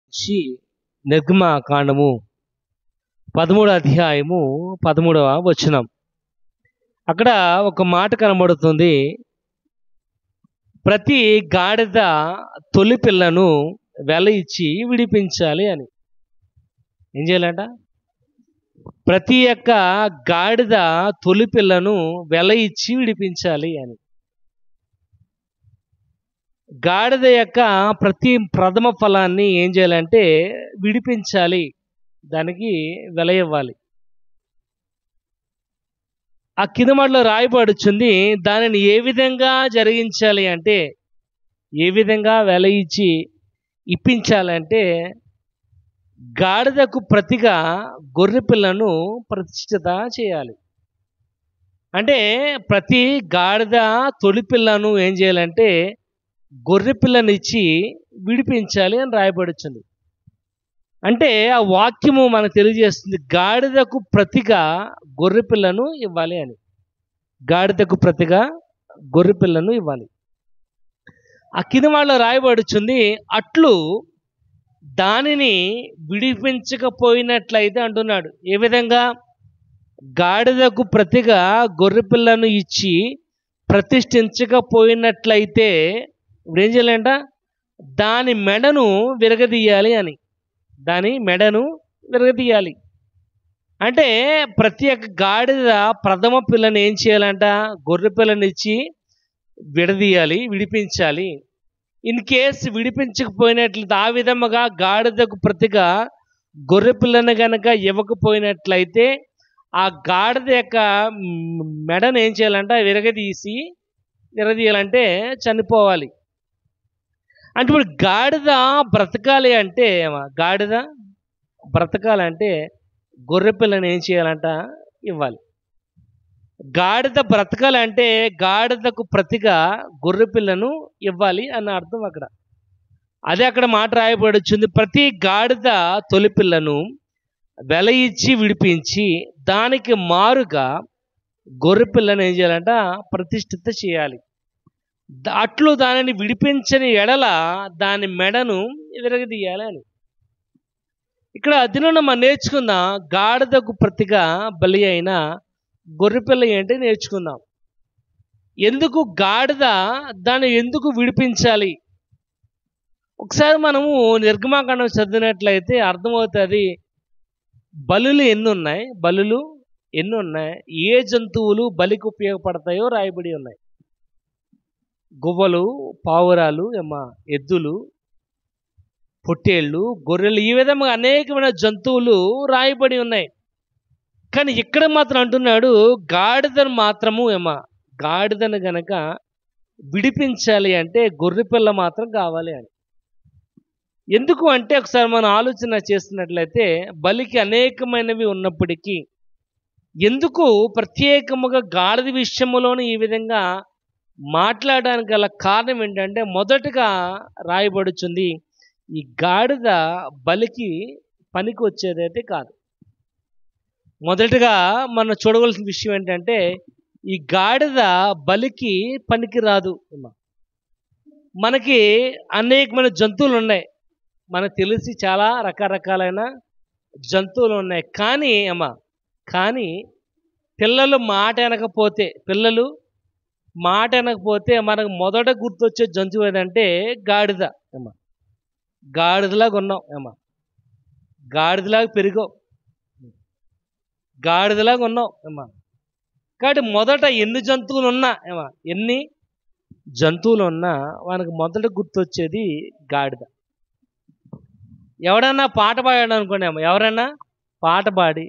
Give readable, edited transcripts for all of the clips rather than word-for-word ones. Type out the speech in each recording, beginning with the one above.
నుంచి నిర్గమకాండము 13వ అధ్యాయము 13వ వచనం. అక్కడ ఒక మాట కనబడుతుంది. ప్రతి గాడిద తొలి పిల్లను వెల ఇచ్చి విడిపించాలి అని. ఏం చేయాలంట? ప్రతి యొక్క గాడిద తొలి పిల్లను వెల ఇచ్చి విడిపించాలి అని. గాడిద యొక్క ప్రతి ప్రథమ ఫలాన్ని ఏం చేయాలంటే విడిపించాలి, దానికి వెల ఇవ్వాలి. ఆ కింద మాటలో రాయబడుచుంది, దానిని ఏ విధంగా జరిగించాలి అంటే, ఏ విధంగా వెల ఇచ్చి ఇప్పించాలంటే, గాడిదకు ప్రతిగా గొర్రె పిల్లను ప్రతిష్ఠిత చేయాలి. అంటే ప్రతి గాడిద తొలి పిల్లను ఏం చేయాలంటే గొర్రె పిల్లనిచ్చి విడిపించాలి అని రాయబడుచుంది. అంటే ఆ వాక్యము మనకు తెలియజేస్తుంది, గాడిదకు ప్రతిగా గొర్రె పిల్లను ఇవ్వాలి అని. గాడిదకు ప్రతిగా గొర్రె పిల్లను ఇవ్వాలి. ఆ కింద వాళ్ళలో రాయబడుచుంది, అట్లు దానిని విడిపించకపోయినట్లయితే అంటున్నాడు. ఏ విధంగా? గాడిదకు ప్రతిగా గొర్రె పిల్లను ఇచ్చి ప్రతిష్ఠించకపోయినట్లయితే ఇప్పుడు ఏం చేయాలంట? దాని మెడను విరగదీయాలి అని. దాని మెడను విరగదీయాలి అంటే ప్రతి ఒక్క గాడిద ప్రథమ పిల్లని ఏం చేయాలంట? గొర్రె పిల్లని ఇచ్చి విడదీయాలి, విడిపించాలి. ఇన్ కేస్ విడిపించకపోయినట్లయితే, ఆ విధముగా గాడిదకు ప్రతిగా గొర్రె పిల్లని కనుక ఇవ్వకపోయినట్లయితే ఆ గాడిద యొక్క మెడను ఏం చేయాలంట? విరగదీయాలంటే చనిపోవాలి. అంటే ఇప్పుడు గాడిద బ్రతకాలి అంటే, గాడిద బ్రతకాలంటే గొర్రె పిల్లని ఏం చేయాలంట? ఇవ్వాలి. గాడిద బ్రతకాలంటే గాడిదకు ప్రతిగా గొర్రె పిల్లను ఇవ్వాలి అన్న అర్థం అక్కడ. అదే అక్కడ మాట రాయబడుచుంది, ప్రతి గాడిద తొలి పిల్లను వెల ఇచ్చి విడిపించి దానికి మారుగా గొర్రె పిల్లను ఏం చేయాలంట? ప్రతిష్ఠిత చేయాలి. అట్లు దానిని విడిపించని ఎడల దాని మెడను విరగదీయాలి అని. ఇక్కడ దినం మనం నేర్చుకుందాం, గాడిదకు ప్రతిగా బలి అయిన గొర్రెపిల్ల ఏంటి నేర్చుకుందాం. ఎందుకు గాడిద, దాన్ని ఎందుకు విడిపించాలి? ఒకసారి మనము నిర్గమాకాండం చదివినట్లయితే అర్థమవుతుంది. బలులు ఎన్ని ఉన్నాయి, ఏ జంతువులు బలికి ఉపయోగపడతాయో రాయబడి ఉన్నాయి. గువ్వలు, పావురాలు, ఎద్దులు, పొట్టేళ్ళు, గొర్రెలు, ఈ విధంగా అనేకమైన జంతువులు రాయబడి ఉన్నాయి. కానీ ఇక్కడ మాత్రం అంటున్నాడు, గాడిదను మాత్రము గాడిదను గనక విడిపించాలి అంటే గొర్రె పిల్ల మాత్రం కావాలి అని. ఎందుకు అంటే ఒకసారి మనం ఆలోచన చేస్తున్నట్లయితే, బలికి అనేకమైనవి ఉన్నప్పటికీ ఎందుకు ప్రత్యేకముగా గాడిద విషయంలోనే ఈ విధంగా మాట్లాడడానికి గల కారణం ఏంటంటే, మొదటగా రాయబడుచుంది, ఈ గాడిద బలికి పనికి వచ్చేదైతే కాదు. మొదటగా మనం చూడవలసిన విషయం ఏంటంటే, ఈ గాడిద బలికి పనికి రాదు. మనకి అనేకమైన జంతువులు ఉన్నాయి, మనకు తెలిసి చాలా రకరకాలైన జంతువులు ఉన్నాయి. కానీ పిల్లలు మాట వినకపోతే మనకు మొదట గుర్తొచ్చే జంతువు ఏదంటే గాడిద. గాడిదలాగా ఉన్నాం, గాడిదలాగా పెరిగావు, గాడిదలాగా ఉన్నావు. కాబట్టి మొదట ఎన్ని జంతువులు ఉన్నా మనకు మొదట గుర్తొచ్చేది గాడిద. ఎవడన్నా పాట పాడాడు అనుకోండి, ఎవరైనా పాట పాడి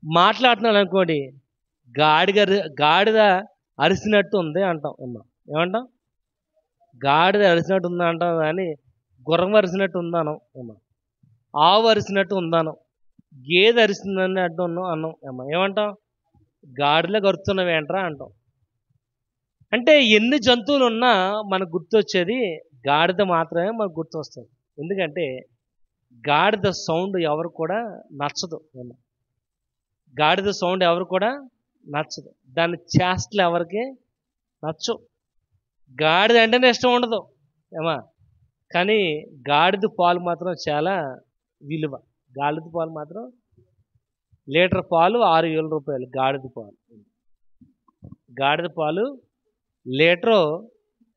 మాట్లాడుతున్నాడు అనుకోండి, గాడిద అరిసినట్టు ఉంది అంటాం. ఏమంటాం? గాడిద అరిసినట్టు ఉందా అంటాం, కానీ గుర్రం అరిసినట్టు ఉందాను, ఆవు అరిసినట్టు ఉందాను, గేదె అరిసిందని అడ్డు అన్నాం. ఏమంటాం? గాడిదలో గరుతున్నావు ఏంట్రా అంటాం. అంటే ఎన్ని జంతువులు ఉన్నా మనకు గుర్తొచ్చేది గాడిద మాత్రమే మనకు గుర్తొస్తుంది. ఎందుకంటే గాడిద సౌండ్ ఎవరు కూడా నచ్చదు. గాడిద సౌండ్ ఎవరు కూడా నచ్చదు. దాని చేష్టలు ఎవరికి నచ్చవు. గాడిద అంటేనే ఇష్టం ఉండదు. కానీ గాడిద పాలు మాత్రం చాలా విలువ. గాడిద పాలు మాత్రం లీటర్ పాలు 6,000 రూపాయలు. గాడిద పాలు లీటరు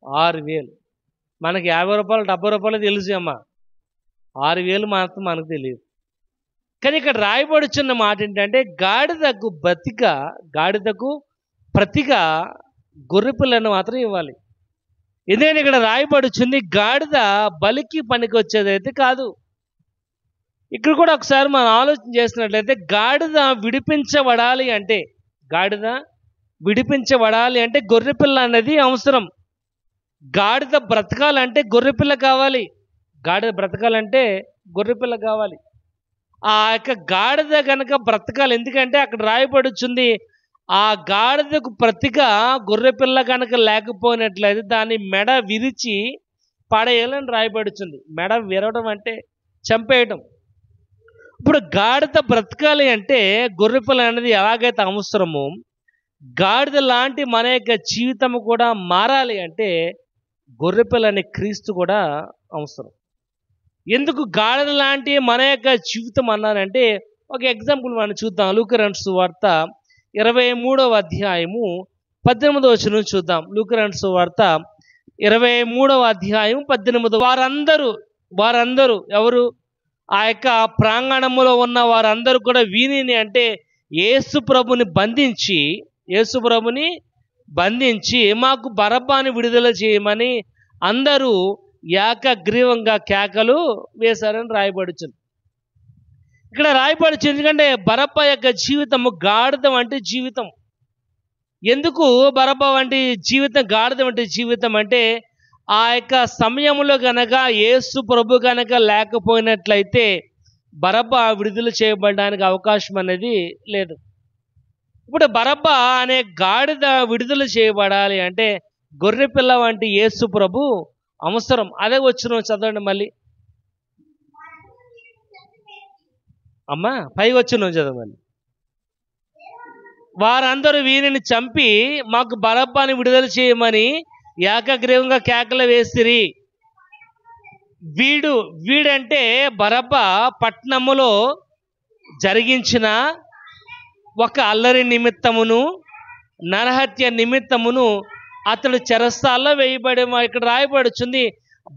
6,000. మనకి 50 రూపాయలు 70 రూపాయలు తెలుసు అమ్మ, 6,000 మాత్రం మనకు తెలియదు. కానీ ఇక్కడ రాయబడుచున్న మాట ఏంటంటే గాడిదకు ప్రతిగా గొర్రెపిల్లను మాత్రం ఇవ్వాలి. ఎందుకంటే ఇక్కడ రాయబడుచుంది గాడిద బలికి పనికి వచ్చేదైతే కాదు. ఇక్కడ కూడా ఒకసారి మనం ఆలోచన చేసినట్లయితే గాడిద విడిపించబడాలి అంటే గొర్రెపిల్ల అనేది అవసరం. గాడిద బ్రతకాలంటే గొర్రెపిల్ల కావాలి. ఆ యొక్క గాడిద కనుక బ్రతకాలి. ఎందుకంటే అక్కడ రాయబడుచుంది ఆ గాడిదకు ప్రతిగా గొర్రెపిల్ల కనుక లేకపోయినట్లయితే దాన్ని మెడ విరిచి పడేయాలని రాయబడుచుంది. మెడ విరవడం అంటే చంపేయటం. ఇప్పుడు గాడిద బ్రతకాలి అంటే గొర్రెపిల్ల అనేది ఎలాగైతే అవసరమో, గాడిద లాంటి మన యొక్క జీవితం కూడా మారాలి అంటే గొర్రెపిల్ల అనే క్రీస్తు కూడా అవసరం. ఎందుకు గాడిద లాంటి మన యొక్క జీవితం అన్నానంటే ఒక ఎగ్జాంపుల్ మనం చూద్దాం. లూకా రాసిన సువార్త 23వ అధ్యాయము 18వ వచనం చూద్దాం. లూకా రాసిన సువార్త 23వ అధ్యాయం 18. వారందరూ ఎవరు? ఆ యొక్క ప్రాంగణములో ఉన్న వారందరూ కూడా వీనిని అంటే యేసు ప్రభుని బంధించి మాకు బరబ్బాని విడుదల చేయమని అందరూ ఏకగ్రీవంగా కేకలు వేశారని రాయబడుచుంది. ఇక్కడ రాయబడుచు ఎందుకంటే బరబ్బా యొక్క జీవితము గాడిద వంటి జీవితం. ఎందుకు బరబ్బా వంటి జీవితం గాడిద వంటి జీవితం అంటే ఆ యొక్క సమయంలో గనక యేసు ప్రభు గనక లేకపోయినట్లయితే బరబ్బా విడుదల చేయబడడానికి అవకాశం అనేది లేదు. ఇప్పుడు బరబ్బా అనే గాడిద విడుదల చేయబడాలి అంటే గొర్రెపిల్ల వంటి యేసు ప్రభు అవసరం. అదే వచ్చిన చదవండి మళ్ళీ అమ్మా, పైకి వచ్చిన చదవండి. వారందరూ వీరిని చంపి మాకు బరబ్బాని విడుదల చేయమని ఏకగ్రీవంగా కేకలు వేసిరి. వీడంటే బరబ్బా పట్నములో జరిగించిన ఒక అల్లరి నిమిత్తమును నరహత్య నిమిత్తమును అతడు చెరసాల్లో వేయబడి. ఇక్కడ రాయబడుచుంది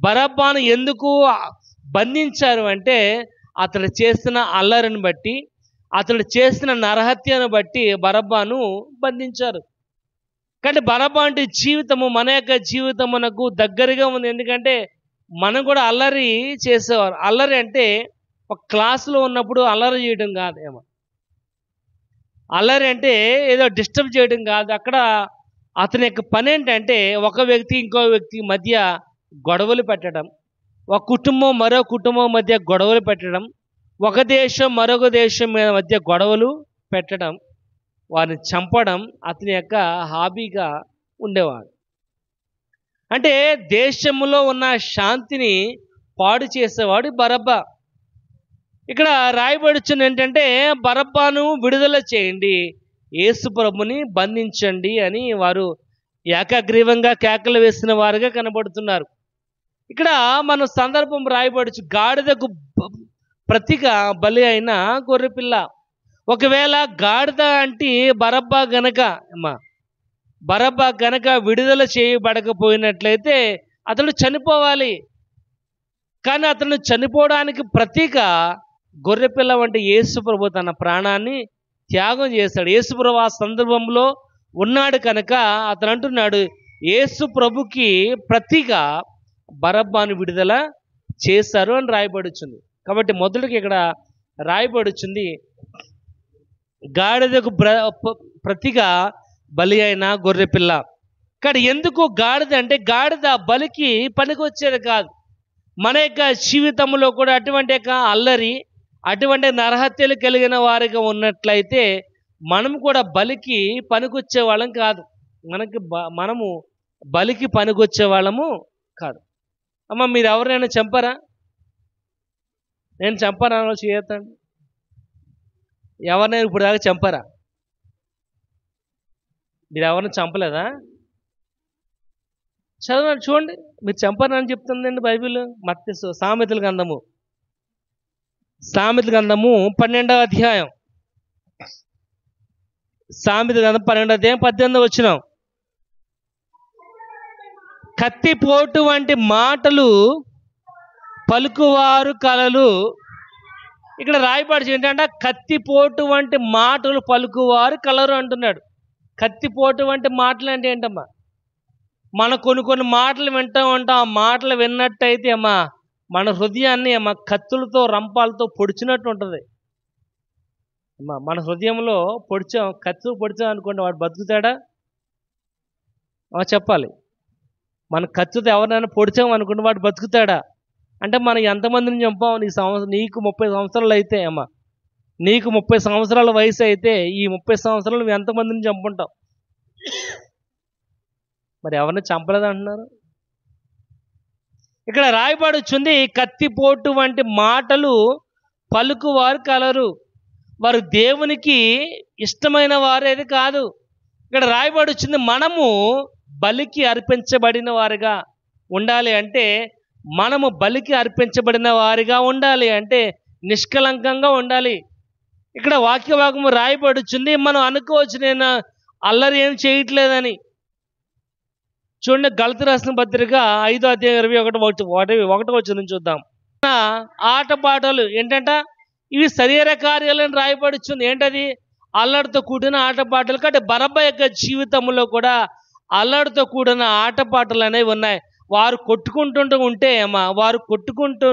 బరబ్బాను ఎందుకు బంధించారు అంటే అతడు చేసిన అల్లరిని బట్టి, అతడు చేసిన నరహత్యను బట్టి బరబ్బాను బంధించారు. కానీ బరబ్బా అంటే జీవితము మన యొక్క జీవితమునకు దగ్గరగా ఉంది. ఎందుకంటే మనం కూడా అల్లరి చేసేవారు. అల్లరి అంటే ఒక క్లాసులో ఉన్నప్పుడు అల్లరి చేయడం కాదేమో. అల్లరి అంటే ఏదో డిస్టర్బ్ చేయడం కాదు. అక్కడ అతని యొక్క పని ఏంటంటే ఒక వ్యక్తి ఇంకో వ్యక్తి మధ్య గొడవలు పెట్టడం, ఒక కుటుంబం మరో కుటుంబం మధ్య గొడవలు పెట్టడం, ఒక దేశం మరొక దేశం మధ్య గొడవలు పెట్టడం, వారిని చంపడం అతని యొక్క హాబీగా ఉండేవాడు. అంటే దేశంలో ఉన్న శాంతిని పాడు చేసేవాడు బరబ్బా. ఇక్కడ రాయబడుచున్న ఏంటంటే బరబ్బాను విడుదల చేయండి, యేసు ప్రభుని బంధించండి అని వారు ఏకగ్రీవంగా కేకలు వేసిన వారుగా కనబడుతున్నారు. ఇక్కడ మన సందర్భం రాయబడుచు గాడిదకు ప్రతిగా బలి అయిన గొర్రెపిల్ల. ఒకవేళ గాడిద అంటే బరబ్బా గనక విడుదల చేయబడకపోయినట్లయితే అతడు చనిపోవాలి. కానీ అతను చనిపోవడానికి ప్రతీక గొర్రెపిల్ల వంటి యేసు ప్రభు తన ప్రాణాన్ని త్యాగం చేశాడు. యేసు ప్రభు ఆ సందర్భంలో ఉన్నాడు కనుక అతను అంటున్నాడు యేసు ప్రభుకి ప్రతిగా బరబ్బాను విడుదల చేశారు అని రాయబడుచుంది. కాబట్టి మొదటికి ఇక్కడ రాయబడుచుంది గాడిదకు ప్రతిగా బలి అయిన గొర్రెపిల్ల. కానీ ఎందుకు గాడిద అంటే గాడిద బలికి పనికి వచ్చేది కాదు. మన యొక్క జీవితంలో కూడా అటువంటి యొక్క అల్లరి, అటువంటి నరహత్యలు కలిగిన వారిగా ఉన్నట్లయితే మనం కూడా బలికి పనికొచ్చే వాళ్ళం కాదు. మనము బలికి పనికొచ్చే వాళ్ళము కాదు. అమ్మ, మీరు ఎవరైనా చంపారా? నేను చంపాను చేయొద్దండి. ఎవరినైనా ఇప్పుడు దాకా చంపారా? మీరు ఎవరిని చంపలేదా? చదవండి, చూడండి. మీరు చంపరని చెప్తుందండి బైబిల్. మత్తయి సామెతల గ్రంథము 12వ అధ్యాయం. సామెతల గ్రంథం 12వ అధ్యాయం 18వ వచనం. కత్తిపోటు వంటి మాటలు పలుకువారు కలలు. ఇక్కడ రాయబడి ఏంటంటే కత్తిపోటు వంటి మాటలు పలుకువారు కలరు అంటున్నాడు. కత్తిపోటు వంటి మాటలు అంటే ఏంటమ్మా? మన కొన్ని మాటలు వింటూ ఉంటాం. ఆ మాటలు విన్నట్టయితే అమ్మా మన హృదయాన్ని అమ్మా కత్తులతో రంపాలతో పొడిచినట్టు ఉంటుంది అమ్మా. మన హృదయంలో కత్తులు పొడిచాం అనుకోండి, వాడు బతుకుతాడా? చెప్పాలి. మన కత్తుతో ఎవరినైనా పొడిచాం అనుకోండి, వాడు బతుకుతాడా? అంటే మనం ఎంతమందిని చంపాం? నీకు 30 సంవత్సరాలు అయితే అమ్మా, నీకు 30 సంవత్సరాల వయసు అయితే ఈ 30 సంవత్సరాలు నువ్వు ఎంతమందిని చంపుంటావు? మరి ఎవరిని చంపలేదంటున్నారు? ఇక్కడ రాయబడి వచ్చింది, కత్తిపోటు వంటి మాటలు పలుకువారు కలరు. వారు దేవునికి ఇష్టమైన వారేది కాదు. ఇక్కడ రాయబడి వచ్చింది, మనము బలికి అర్పించబడిన వారిగా ఉండాలి అంటే, మనము బలికి అర్పించబడిన వారిగా ఉండాలి అంటే నిష్కలంకంగా ఉండాలి. ఇక్కడ వాక్యభాగము రాయబడి వచ్చింది. మనం అనుకోవచ్చు నేను అల్లరి ఏం చేయట్లేదని. చూడండి, గలతీ రాసిన పత్రిక 5వ అధ్యాయం 21వ వచనం చూద్దాం. ఆటపాటలు ఏంటంట? ఇవి శరీర కార్యాలను రాయబడుచుంది. ఏంటది? అల్లడితో కూడిన ఆటపాటలు. కాబట్టి బరబ్బా యొక్క జీవితంలో కూడా అల్లడితో కూడిన ఆటపాటలు అనేవి ఉన్నాయి. వారు కొట్టుకుంటూ ఉంటే అమ్మా, వారు కొట్టుకుంటూ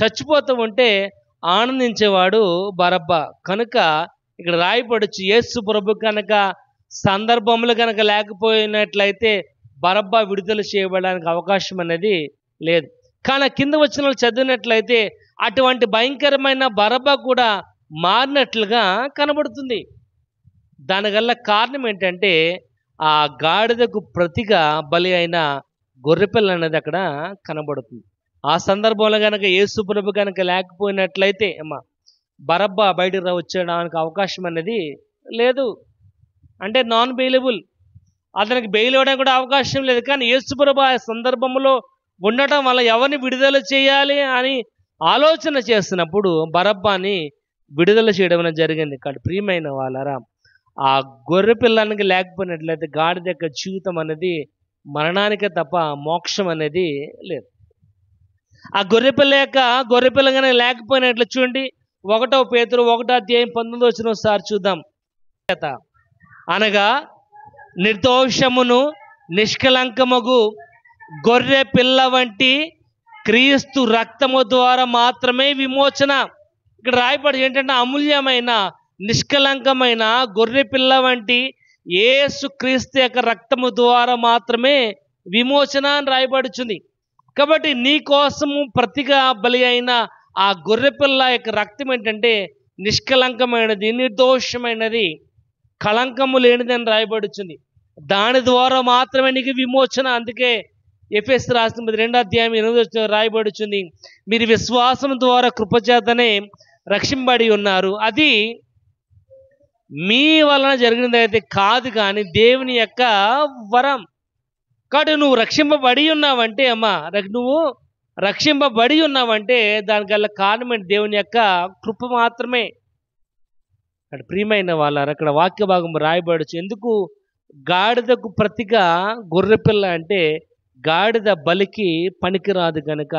చచ్చిపోతూ ఉంటే ఆనందించేవాడు బరబ్బా. కనుక ఇక్కడ రాయబడచ్చు, యేసు ప్రభు కనుక సందర్భములు కనుక లేకపోయినట్లయితే బరబ్బా విడుదల చేయబడడానికి అవకాశం అనేది లేదు. కానీ కింద వచనాలు చదివినట్లయితే అటువంటి భయంకరమైన బరబ్బా కూడా మారినట్లుగా కనబడుతుంది. దానివల్ల కారణం ఏంటంటే ఆ గాడిదకు ప్రతిగా బలి అయిన గొర్రెపిల్ల అనేది అక్కడ కనబడుతుంది. ఆ సందర్భంలో కనుక యేసు ప్రభు కనుక లేకపోయినట్లయితే అమ్మా బరబ్బా బయటకు వచ్చేయడానికి అవకాశం అనేది లేదు. అంటే నాన్ బెయిలబుల్, అతనికి బెయిల్ ఇవ్వడానికి కూడా అవకాశం లేదు. కానీ యేసు ప్రభు ఆ సందర్భంలో ఉండటం వల్ల ఎవరిని విడుదల చేయాలి అని ఆలోచన చేస్తున్నప్పుడు బరబ్బాని విడుదల చేయడం అనేది జరిగింది. కానీ ప్రియమైన వాళ్ళరా, ఆ గొర్రె పిల్లానికి లేకపోయినట్లయితే గాడిద యొక్క జీవితం అనేది మరణానికే తప్ప మోక్షం అనేది లేదు. ఆ గొర్రెపిల్ల కనుక లేకపోయినట్లు చూడండి, 1 పేతురు 1వ అధ్యాయం 19వ వచనం ఒకసారి చూద్దాం. అనగా నిర్దోషమును నిష్కలంకముగు గొర్రె పిల్ల వంటి క్రీస్తు రక్తము ద్వారా మాత్రమే విమోచన. ఇక్కడ రాయబడి ఏంటంటే అమూల్యమైన నిష్కలంకమైన గొర్రె పిల్ల వంటి యేసు క్రీస్తు యొక్క రక్తము ద్వారా మాత్రమే విమోచన అని రాయబడుచుంది. కాబట్టి నీ కోసము ప్రతిగా బలి అయిన ఆ గొర్రెపిల్ల యొక్క రక్తం ఏంటంటే నిష్కలంకమైనది, నిర్దోషమైనది, కళంకము లేనిది అని రాయబడుచుంది. దాని ద్వారా మాత్రమే నీకు విమోచన. అందుకే ఎఫెసీయులకు రాసిన 2వ అధ్యాయం 8వ వచనం రాయబడుచుంది, మీరు విశ్వాసం ద్వారా కృపచేతనే రక్షింపబడి ఉన్నారు, అది మీ వలన జరిగినదైతే కాదు కానీ దేవుని యొక్క వరం. కాబట్టి నువ్వు రక్షింపబడి ఉన్నావంటే అమ్మా, నువ్వు రక్షింపబడి ఉన్నావంటే దానికల్లా కారణమైన దేవుని యొక్క కృప మాత్రమే. అక్కడ ప్రియమైన వాళ్ళ అక్కడ వాక్య భాగం రాయబడచ్చు. ఎందుకు గాడిదకు ప్రతిగా గొర్రెపిల్ల అంటే గాడిద బలికి పనికిరాదు కనుక,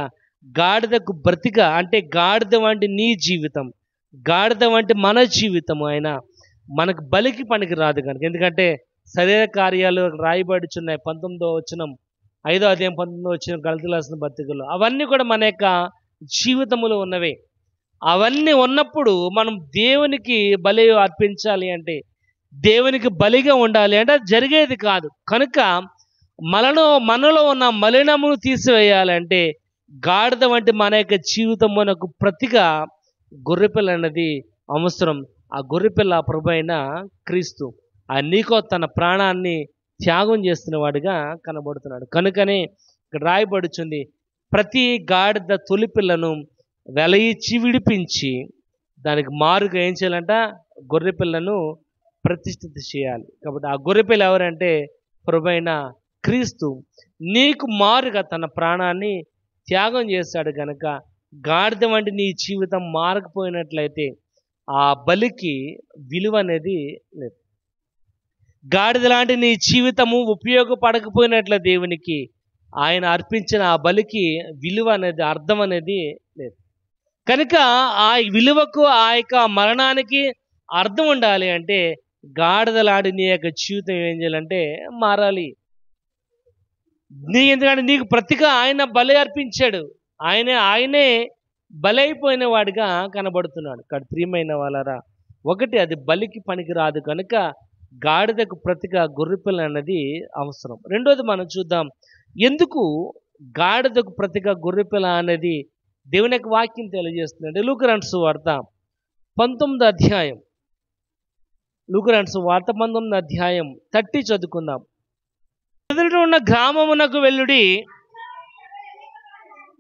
గాడిదకు బ్రతిగా అంటే గాడిద వంటి నీ జీవితం, గాడిద వంటి మన జీవితం ఆయన మనకు బలికి పనికిరాదు కనుక. ఎందుకంటే శరీర కార్యాలు రాయబడుచున్నాయి. 19వ వచనం 5వ అధ్యాయం 19వ వచనం గలతీ రాసిన పత్రికలో అవన్నీ కూడా మన యొక్క జీవితములో ఉన్నవే. అవన్నీ ఉన్నప్పుడు మనం దేవునికి బలి అర్పించాలి అంటే, దేవునికి బలిగా ఉండాలి అంటే అది జరిగేది కాదు. కనుక మనలో ఉన్న మలినమును తీసివేయాలంటే గాడిద వంటి మన యొక్క జీవితం మనకు ప్రతిగా గొర్రెపిల్ల అన్నది అవసరం. ఆ గొర్రెపిల్ల ప్రభు అయిన క్రీస్తు, ఆ నీకో తన ప్రాణాన్ని త్యాగం చేస్తున్న వాడిగా కనబడుతున్నాడు. కనుకనే ఇక్కడ రాయబడుచుంది, ప్రతి గాడిద తొలిపిల్లను వెల ఇచ్చి విడిపించి దానికి మారుగా ఏం చేయాలంట? గొర్రెపిల్లను ప్రతిష్ఠిత చేయాలి. కాబట్టి ఆ గొర్రెపిల్ల ఎవరంటే ప్రభు అయిన క్రీస్తు నీకు మారుగా తన ప్రాణాన్ని త్యాగం చేశాడు గనక గాడిద వంటి నీ జీవితం మారకపోయినట్లయితే ఆ బలికి విలువ అనేది లేదు. గాడిద లాంటి నీ జీవితము ఉపయోగపడకపోయినట్ల దేవునికి ఆయన అర్పించిన ఆ బలికి విలువ అనేది, అర్థం అనేది లేదు. కనుక ఆ విలువకు, ఆ యొక్క మరణానికి అర్థం ఉండాలి అంటే గాడిదలాడి నీ యొక్క జీవితం ఏం చేయాలంటే మారాలి. ఎందుకంటే నీకు ప్రతిగా ఆయన బలి అర్పించాడు. ఆయనే బలైపోయిన వాడిగా కనబడుతున్నాడు. కానీ ప్రియమైన వాళ్ళరా, ఒకటి అది బలికి పనికి రాదు కనుక గాడిదకు ప్రతిగా గొర్రెపిల్ల అన్నది అవసరం. రెండోది మనం చూద్దాం, ఎందుకు గాడిదకు ప్రతిగా గొర్రెపిల్ల అనేది దేవుని యొక్క వాక్యం తెలియజేస్తుంది. లూకా రాసిన సువార్త 19వ అధ్యాయం, లూకా రాసిన సువార్త 19వ అధ్యాయం 30 చదువుకుందాం. ఎదుట ఉన్న గ్రామమునకు వెళ్ళుడి,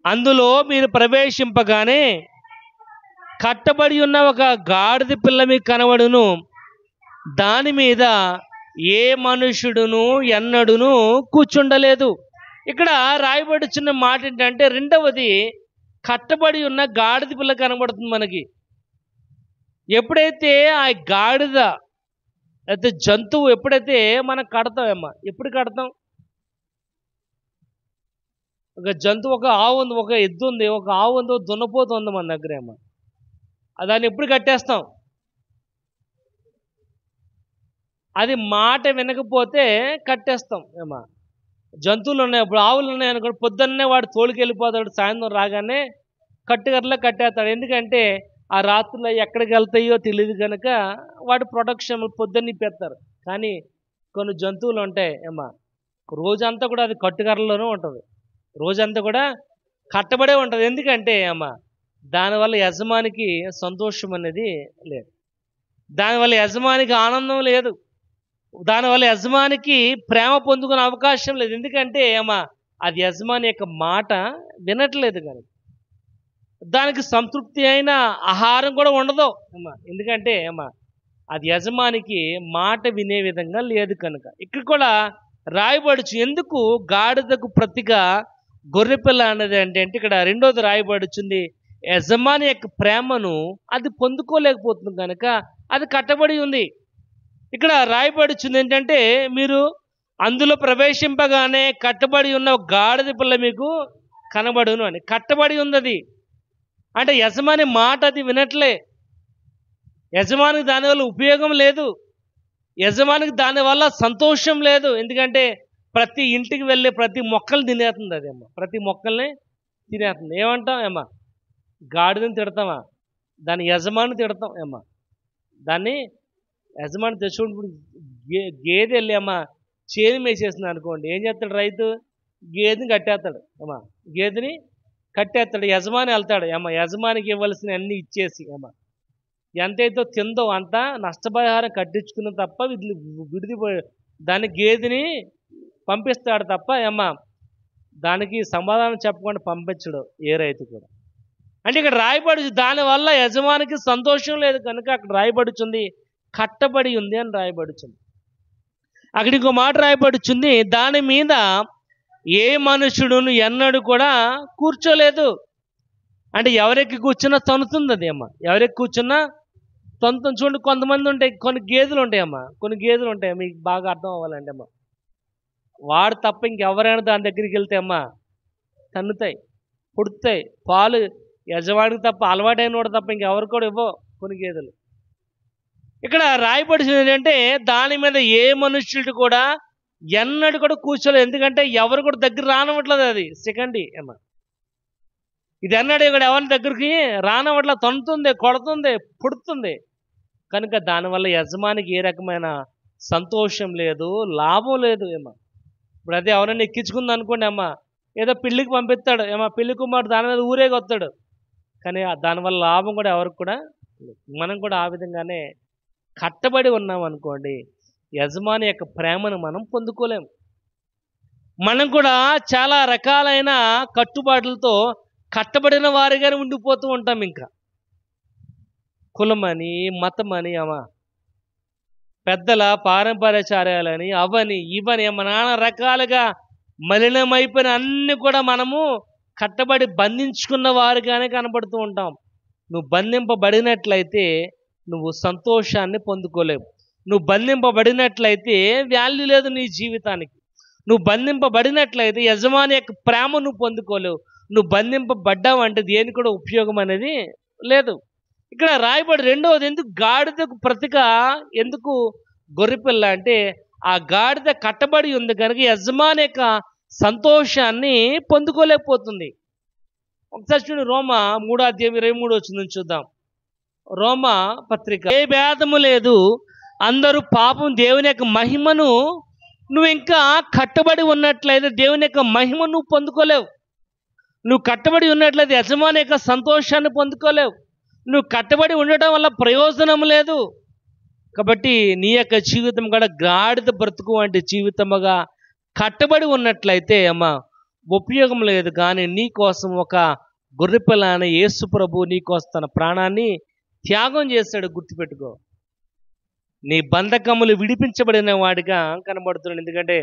అందులో మీరు ప్రవేశింపగానే కట్టబడి ఉన్న ఒక గాడిద పిల్ల మీకు కనబడును, దాని మీద ఏ మనుషుడును ఎన్నడును కూర్చుండలేదు. ఇక్కడ రాయబడుచున్న మాట ఏంటంటే, రెండవది కట్టబడి ఉన్న గాడిద పిల్ల కనబడుతుంది మనకి. ఎప్పుడైతే ఆ గాడిద అయితే జంతువు ఎప్పుడైతే మనం కడతామమ్మా, ఎప్పుడు కడతాం? ఒక జంతువు, ఒక ఆవు ఉంది, ఒక ఎద్దు ఉంది, ఒక ఆవు ఉంది, ఒక దున్నపోతు ఉంది మన దగ్గర అమ్మా, దాన్ని ఎప్పుడు కట్టేస్తాం? అది మాట వినకపోతే కట్టేస్తాం ఏమా. జంతువులు ఉన్నాయి, ఇప్పుడు ఆవులు ఉన్నాయి అనుకో, పొద్దున్నే వాడు తోలుకి వెళ్ళిపోతాడు, సాయంత్రం రాగానే కట్టుకర్రలో కట్టేస్తాడు. ఎందుకంటే ఆ రాత్రులు ఎక్కడికి వెళ్తాయో తెలియదు కనుక వాడు ప్రొటెక్షన్ పొద్దున్న ఇప్పేస్తారు. కానీ కొన్ని జంతువులు ఉంటాయి ఏమా, రోజంతా కూడా అది కట్టుకర్రలోనే ఉంటుంది, రోజంతా కూడా కట్టబడే ఉంటుంది. ఎందుకంటే అమ్మా, దానివల్ల యజమానికి సంతోషం అనేది లేదు, దానివల్ల యజమానికి ఆనందం లేదు, దానివల్ల యజమానికి ప్రేమ పొందుకునే అవకాశం లేదు. ఎందుకంటే అమ్మా, అది యజమాని యొక్క మాట వినట్లేదు కనుక దానికి సంతృప్తి అయిన ఆహారం కూడా ఉండదు అమ్మా. ఎందుకంటే అమ్మా, అది యజమానికి మాట వినే విధంగా లేదు కనుక. ఇక్కడ కూడా రాయబడుచు ఎందుకు గాడిదకు ప్రతిగా గొర్రెపిల్ల అనేది అంటే ఇక్కడ రెండోది రాయబడుచుంది, యజమాని యొక్క ప్రేమను అది పొందుకోలేకపోతుంది కనుక అది కట్టబడి ఉంది. ఇక్కడ రాయబడుచుంది ఏంటంటే, మీరు అందులో ప్రవేశింపగానే కట్టబడి ఉన్న గాడిద పిల్ల మీకు కనబడును అని. కట్టబడి ఉంది అది అంటే యజమాని మాట అది వినట్లే, యజమానికి దానివల్ల ఉపయోగం లేదు, యజమానికి దానివల్ల సంతోషం లేదు. ఎందుకంటే ప్రతి ఇంటికి వెళ్ళే ప్రతి మొక్కలు తినేస్తుంది అది అమ్మ, ప్రతి మొక్కల్ని తినేస్తుంది. ఏమంటాం ఏమ్మా, గాడిదని తిడతామా? దాని యజమాని తిడతాం ఏమ్మా, దాన్ని యజమాని తెచ్చుకుంటు. గేదె వెళ్ళి అమ్మ చేను మేసేస్తుంది అనుకోండి, ఏం చేస్తాడు రైతు? గేదెని కట్టేస్తాడు అమ్మా, గేదెని కట్టేస్తాడు. యజమాని వెళ్తాడు అమ్మ, యజమానికి ఇవ్వాల్సిన అన్నీ ఇచ్చేసి అమ్మ, ఎంతైతే తిందో అంత నష్టపరిహారం కట్టించుకున్న తప్ప విడిదిపోయి దాని గేదెని పంపిస్తాడు తప్ప అమ్మ, దానికి సమాధానం చెప్పకుండా పంపించడు ఏ రైతు కూడా. అంటే ఇక్కడ రాయబడి దానివల్ల యజమానికి సంతోషం లేదు కనుక అక్కడ రాయబడుచుంది కట్టబడి ఉంది అని రాయబడుచుంది. అక్కడ ఇంకో మాట రాయబడుచుంది, దాని మీద ఏ మనుషుడును ఎన్నడూ కూడా కూర్చోలేదు. అంటే ఎవరెక్కి కూర్చున్నా తనుతుంది అది అమ్మ, ఎవరెక్కి కూర్చున్నా తనుతుంది. చూడండి, కొంతమంది ఉంటాయి, కొన్ని గేదెలు ఉంటాయమ్మా, కొన్ని గేదెలు ఉంటాయి, మీకు బాగా అర్థం అవ్వాలంటే అమ్మ, వాడు తప్ప ఇంకెవరైనా దాని దగ్గరికి వెళ్తే అమ్మ తన్నుతాయి, పుడతాయి, పాలు యజమానికి తప్ప అలవాటైన వాడు తప్ప ఇంకెవరు కూడా ఇవ్వవు కొన్ని గేదెలు. ఇక్కడ రాయబడినది ఏంటంటే, దాని మీద ఏ మనుష్యుడు కూడా ఎన్నడూ కూడా కూర్చోలేదు. ఎందుకంటే ఎవరు కూడా దగ్గర రానవట్లేదు, అది సెకండ్ అమ్మ. ఇది అన్నాడు ఇక్కడ ఎవరి దగ్గరికి రానవట్ల, తన్నుతుంది, కొడుతుంది, పుడుతుంది కనుక దానివల్ల యజమానికి ఏ రకమైన సంతోషం లేదు, లాభం లేదు ఏమో. ఇప్పుడు అదే ఎవరైనా ఎక్కించుకుంది అనుకోండి అమ్మ, ఏదో పెళ్ళికి పంపిస్తాడు ఏమో, పెళ్లి కుమారుడు దాని మీద ఊరేగి వస్తాడు, కానీ దానివల్ల లాభం కూడా ఎవరికి కూడా లేదు. మనం కూడా ఆ విధంగానే కట్టబడి ఉన్నాం అనుకోండి, యజమాని యొక్క ప్రేమను మనం పొందుకోలేము. మనం కూడా చాలా రకాలైన కట్టుబాట్లతో కట్టబడిన వారిగానే ఉండిపోతూ ఉంటాం. ఇంకా కులమని, మతమని అమ్మా, పెద్దల పారంపర్యాచార్యాలని అవని ఇవని నానా రకాలుగా మలినమైపోయిన అన్ని కూడా మనము కట్టబడి బంధించుకున్న వారుగానే కనబడుతూ ఉంటాం. నువ్వు బంధింపబడినట్లయితే నువ్వు సంతోషాన్ని పొందుకోలేవు. నువ్వు బంధింపబడినట్లయితే వాల్యూ లేదు నీ జీవితానికి. నువ్వు బంధింపబడినట్లయితే యజమాని యొక్క ప్రేమ నువ్వు పొందుకోలేవు. నువ్వు బంధింపబడ్డావు అంటే దేనికి కూడా ఉపయోగం అనేది లేదు. ఇక్కడ రాయబడి రెండవది, ఎందుకు గాడిదకు ప్రతిగా ఎందుకు గొర్రెపిల్ల అంటే ఆ గాడిద కట్టబడి ఉంది కనుక యజమాని యొక్క సంతోషాన్ని పొందుకోలేకపోతుంది. ఒకసారి చూడు, రోమా 3:23 చూద్దాం. రోమా పత్రిక, ఏ భేదము లేదు, అందరూ పాపం దేవుని యొక్క మహిమను, నువ్వు ఇంకా కట్టబడి ఉన్నట్లయితే దేవుని యొక్క మహిమ నువ్వు పొందుకోలేవు. నువ్వు కట్టబడి ఉన్నట్లయితే యజమాని యొక్క సంతోషాన్ని పొందుకోలేవు. నువ్వు కట్టబడి ఉండటం వల్ల ప్రయోజనం లేదు. కాబట్టి నీ యొక్క జీవితం కూడా గాడిద బ్రతుకు వంటి జీవితముగా కట్టబడి ఉన్నట్లయితే అమ్మా ఉపయోగం లేదు. కానీ నీ కోసం ఒక గొర్రెపిల్ల అనే యేసు ప్రభు నీ కోసం తన ప్రాణాన్ని త్యాగం చేశాడు. గుర్తుపెట్టుకో, నీ బంధకములు విడిపించబడిన వాడిగా కనబడుతున్నాడు. ఎందుకంటే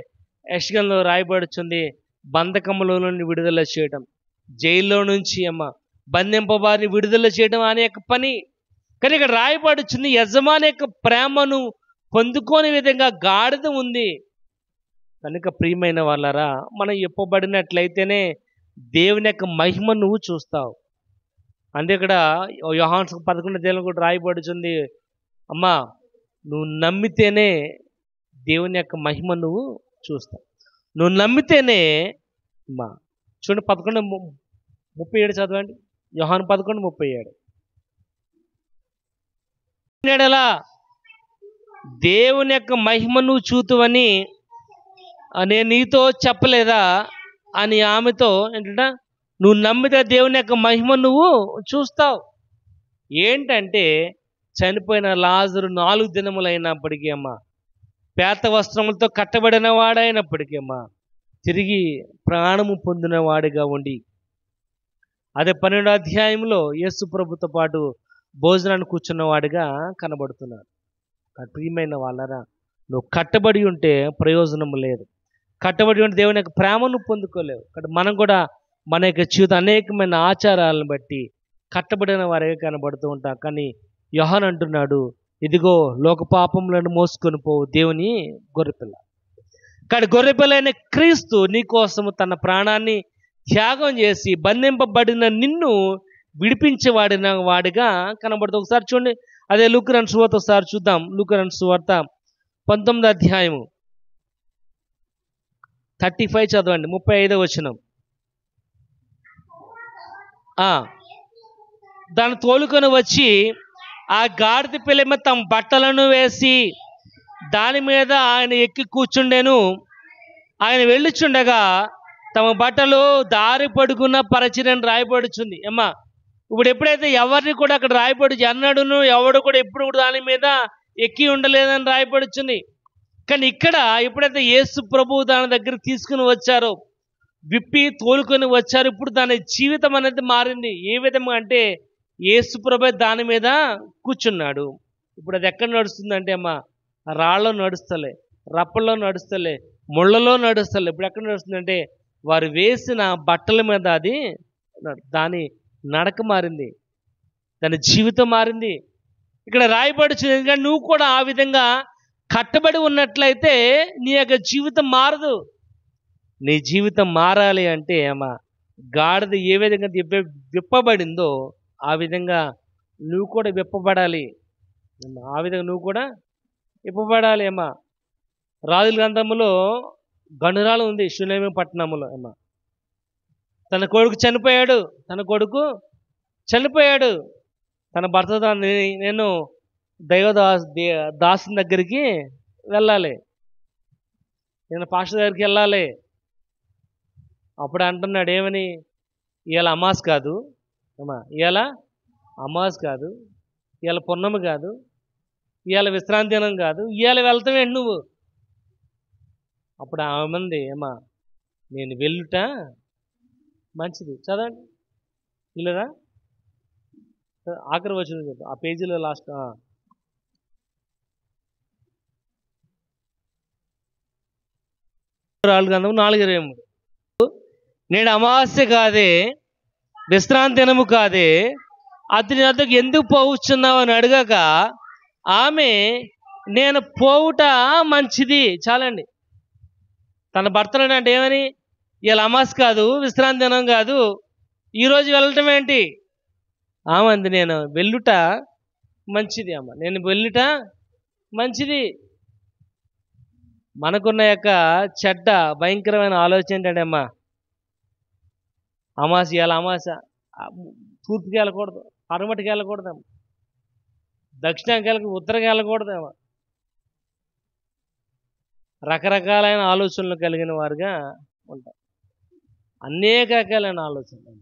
యెషయాలో రాయబడుచుంది, బంధకములో నుండి విడుదల చేయడం, జైల్లో నుంచి బంధింపవారిని విడుదల చేయడం అనే యొక్క పని. కానీ ఇక్కడ రాయబడుచుంది, యజమాని యొక్క ప్రేమను పొందుకోని విధంగా గాడిద ఉంది. కనుక ప్రియమైన వాళ్ళారా, మనం ఇప్పబడినట్లయితేనే దేవుని యొక్క మహిమ నువ్వు చూస్తావు. అంతే ఇక్కడ యోహాను 11 కూడా రాయబడుచుంది, అమ్మా నువ్వు నమ్మితేనే దేవుని యొక్క మహిమ నువ్వు చూస్తావు. నువ్వు నమ్మితేనే అమ్మా. చూడండి 11:37 చదవండి. యోహాను 11:37. దేవుని యొక్క మహిమ నువ్వు చూతువని నేను నీతో చెప్పలేదా అని ఆమెతో ఏంటంట, నువ్వు నమ్మితే దేవుని యొక్క మహిమ నువ్వు చూస్తావు. ఏంటంటే చనిపోయిన లాజరు 4 దినములైనప్పటికీ పేత వస్త్రములతో కట్టబడిన వాడైనప్పటికీ తిరిగి ప్రాణము పొందిన వాడిగా ఉండి, అదే 12వ అధ్యాయంలో యేసు ప్రభుతో పాటు భోజనాన్ని కూర్చున్న వాడిగా కనబడుతున్నాడు. ప్రియమైన వాళ్ళరా, నువ్వు కట్టబడి ఉంటే ప్రయోజనం లేదు. కట్టబడి ఉంటే దేవుని యొక్క ప్రేమను పొందుకోలేవు. కాబట్టి మనం కూడా మన యొక్క జీవితం అనేకమైన ఆచారాలను బట్టి కట్టబడిన వారిగా కనబడుతూ ఉంటాం. కానీ యోహాను అంటున్నాడు, ఇదిగో లోక పాపములను మోసుకొని పోవు దేవుని గొర్రెపిల్ల. కానీ గొర్రెపిల్లైన క్రీస్తు నీ కోసము తన ప్రాణాన్ని త్యాగం చేసి బంధింపబడిన నిన్ను విడిపించవాడిన వాడిగా కనబడుతుంది. ఒకసారి చూడండి, అదే లూకా రాసిన సువార్త ఒకసారి చూద్దాం. లూకా రాసిన సువార్త 19వ అధ్యాయము 35 చదవండి, 35వ వచనం. దాన్ని తోలుకొని వచ్చి ఆ గాడిద పిల్ల మీద తమ బట్టలను వేసి దాని మీద ఆయన ఎక్కి కూర్చుండెను. ఆయన వెళ్ళుచుండగా తమ బట్టలు దారి పడుకున్న పరిచిరని రాయబడుచుంది. ఇప్పుడు ఎప్పుడైతే ఎవరిని కూడా అక్కడ రాయబడి అన్నాడును, ఎవడు కూడా ఎప్పుడు కూడా దాని మీద ఎక్కి ఉండలేదని రాయబడుచుంది. కానీ ఇక్కడ ఎప్పుడైతే యేసు ప్రభువు దాని దగ్గర తీసుకుని వచ్చారో, విప్పి తోలుకొని వచ్చారు, ఇప్పుడు దాని జీవితం అనేది మారింది. ఏ విధంగా అంటే యేసు ప్రభు దాని మీద కూర్చున్నాడు. ఇప్పుడు అది ఎక్కడ నడుస్తుందంటే రాళ్ళలో నడుస్తలే, రప్పల్లో నడుస్తలే, ముళ్ళలో నడుస్తలే. ఇప్పుడు ఎక్కడ నడుస్తుందంటే వారు వేసిన బట్టల మీద అది దాని నడక మారింది, దాని జీవితం మారింది. ఇక్కడ రాయబడుచుంది. ఎందుకంటే నువ్వు కూడా ఆ విధంగా కట్టబడి ఉన్నట్లయితే నీ యొక్క జీవితం మారదు. నీ జీవితం మారాలి అంటే గాడిద ఏ విధంగా విప్పబడిందో ఆ విధంగా నువ్వు కూడా విప్పబడాలి. ఆ విధంగా నువ్వు కూడా విప్పబడాలి. రాజుల గ్రంథములో గనురాలు ఉంది షూనేము పట్టణంలో. తన కొడుకు చనిపోయాడు. తన భర్త, నేను దాసుని దగ్గరికి వెళ్ళాలి, నేను పాస్టర్ దగ్గరికి వెళ్ళాలి. అప్పుడు అంటున్నాడు ఏమని, ఇవాళ అమాస్ కాదు, ఇవాళ పున్నమి కాదు, ఇవాళ విశ్రాంతి దినం కాదు, ఇవాళ వెళ్తావేంటి నువ్వు? అప్పుడు ఆమె మంది నేను వెళ్ళుట మంచిది. చదవండి ఇల్లరా, ఆఖరి వచ్చిన ఆ పేజీలో లాస్ట్. అపోస్తలుల గ్రంథం 4:23. నేడు అమావాస్య కాదే, విశ్రాంతి దినము కాదే, అతని వద్దకు ఎందుకు పోవచ్చున్నావు అని అడగక ఆమె, నేను పోవుట మంచిది. చాలండి. తన భర్తను అంటే ఏమని, ఇలా అమావాస్య కాదు, విశ్రాంతి దినం కాదు, ఈరోజు వెళ్ళటం ఏంటి? ఆమంది, నేను వెళ్ళుట మంచిది అమ్మ, నేను వెళ్ళుట మంచిది. మనకున్న యొక్క చెడ్డ భయంకరమైన ఆలోచన ఏంటంటే అమ్మా, అమావాస్య ఇలా అమావాస్య, తూర్పుకి వెళ్ళకూడదు, పడమటికి వెళ్ళకూడదమ్మా, దక్షిణానికి వెళ్ళకూడదు, ఉత్తరకి వెళ్ళకూడదమ్మా. రకరకాలైన ఆలోచనలు కలిగిన వారుగా ఉంటారు. అనేక రకాలైన ఆలోచనలు.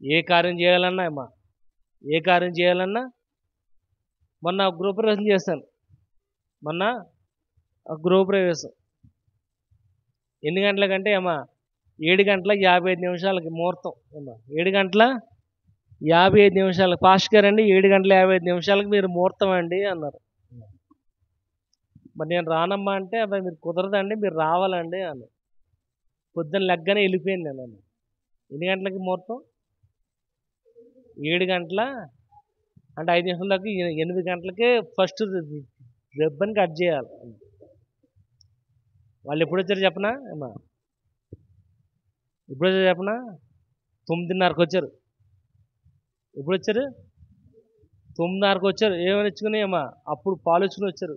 ఏ కార్యం చేయాలన్నా అమ్మా, ఏ కార్యం చేయాలన్నా, మొన్న గృహప్రవేశం చేశాను. మొన్న గృహప్రవేశం ఎన్ని గంటలకంటే అమ్మా, 7:55 ముహూర్తం అమ్మా. 7:55 పాస్టర్ గారండి, 7:55 మీరు ముహూర్తం అండి అన్నారు. మరి నేను రానమ్మా అంటే, అబ్బాయి మీరు కుదరదండి, మీరు రావాలండి అన్నారు. పొద్దున్న లెగ్గనే వెళ్ళిపోయింది నేను. ఎన్ని గంటలకి ముహూర్తం? 7 గంటల అంటే 5 నిమిషాల దాకా, 8 గంటలకే ఫస్ట్ రిబ్బన్ కట్ చేయాలి. వాళ్ళు ఎప్పుడు వచ్చారు చెప్పనా అమ్మా? ఎప్పుడు వచ్చారు చెప్పనా? 9:30కి వచ్చారు. ఎప్పుడు వచ్చారు? 9:30కి వచ్చారు. ఏమని ఇచ్చుకుని అమ్మా, అప్పుడు పాలు ఇచ్చుకుని వచ్చారు.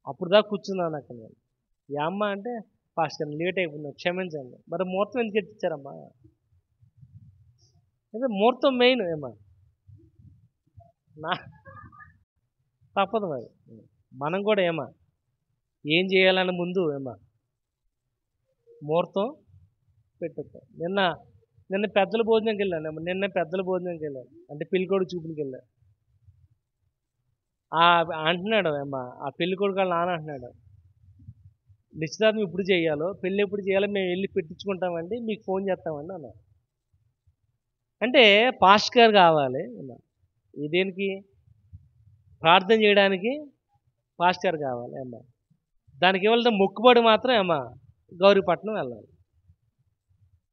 అప్పుడు దాకా కూర్చున్నాను అక్కడ నేను. ఏ అమ్మ అంటే, పాస్టర్ లేట్ అయిపోయింది, క్షమించండి. మరి ముహూర్తం ఎందుకు ఎత్తిచ్చారమ్మా? అదే ముహూర్తం మెయిన్ ఏమా, నా తప్పదు. మరి మనం కూడా ఏమా ఏం చేయాలని ముందు ఏమా ముహూర్తం పెట్టచ్చు. నిన్న పెద్దల భోజనంకి వెళ్ళాను ఏమో, పెద్దల భోజనంకి వెళ్ళాను అంటే పెళ్ళికొడుకు చూపులకి వెళ్ళాను. అంటున్నాడు ఏమా, ఆ పెళ్ళికొడుకు వాళ్ళ నాన్న అంటున్నాడు, నిశ్చితార్థం ఇప్పుడు చేయాలో, పెళ్ళి ఎప్పుడు చేయాలో మేము వెళ్ళి పెట్టించుకుంటామండి, మీకు ఫోన్ చేస్తామండి అన్నారు. అంటే పాస్టర్ గారు కావాలి దేనికి? ప్రార్థన చేయడానికి పాస్టర్ కావాలి అమ్మా. దానికి ఇవ్వాలంటే మొక్కుబడి మాత్రం అమ్మా గౌరీపట్నం వెళ్ళాలి.